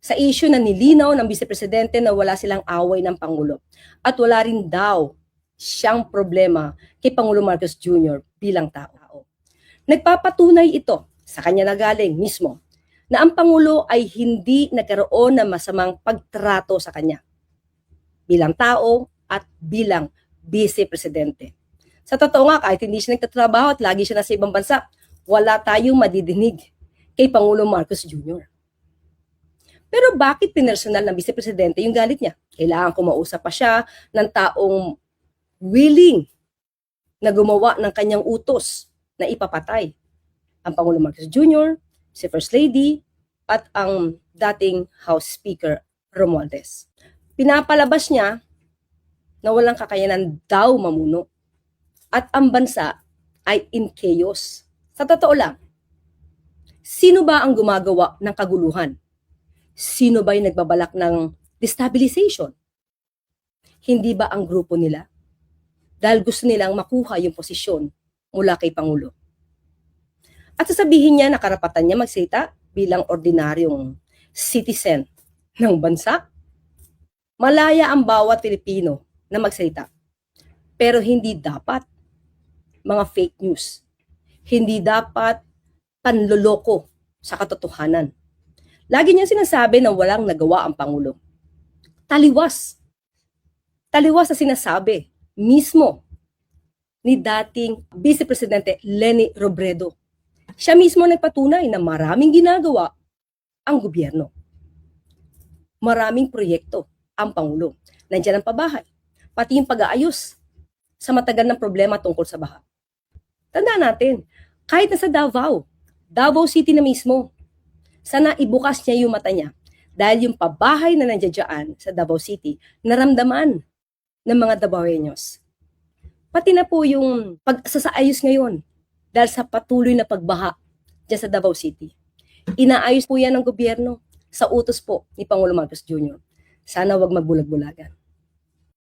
sa issue na nilinaw ng Vice Presidente na wala silang away ng Pangulo at wala rin daw siyang problema kay Pangulo Marcos Jr. bilang tao. Nagpapatunay ito sa kanya na galing mismo na ang Pangulo ay hindi nagkaroon ng masamang pagtrato sa kanya bilang tao at bilang Vice Presidente. Sa totoo nga, kahit hindi siya nagtatrabaho at lagi siya nasa ibang bansa, wala tayong madidinig kay Pangulo Marcos Jr. Pero bakit pinersonal ng Vice Presidente yung galit niya? Kailangan kumausap pa siya ng taong willing na gumawa ng kanyang utos na ipapatay ang Pangulo Marcos Jr., si First Lady, at ang dating House Speaker Romualdez. Pinapalabas niya na walang kakayanan daw mamuno at ang bansa ay in chaos. Sa totoo lang, sino ba ang gumagawa ng kaguluhan? Sino ba yung nagbabalak ng destabilization? Hindi ba ang grupo nila? Dahil gusto nilang makuha yung posisyon mula kay Pangulo. At sasabihin niya na karapatan niya magsalita bilang ordinaryong citizen ng bansa. Malaya ang bawat Pilipino na magsalita. Pero hindi dapat mga fake news. Hindi dapat panloloko sa katotohanan. Lagi niya sinasabi na walang nagawa ang Pangulo. Taliwas. Taliwas na sinasabi mismo ni dating Vice Presidente Leni Robredo. Siya mismo nagpatunay na maraming ginagawa ang gobyerno. Maraming proyekto ang Pangulo. Nandiyan ang pabahay, pati yung pag-aayos sa matagal ng problema tungkol sa baha. Tandaan natin, kahit nasa Davao City na mismo, sana ibukas niya yung mata niya dahil yung pabahay na nandiyan dyan sa Davao City, naramdaman ng mga Davaoeños. Pati na po yung pagsasaayos ngayon dahil sa patuloy na pagbaha dyan sa Davao City. Inaayos po yan ng gobyerno sa utos po ni Pangulo Marcos Jr. Sana wag magbulag-bulagan.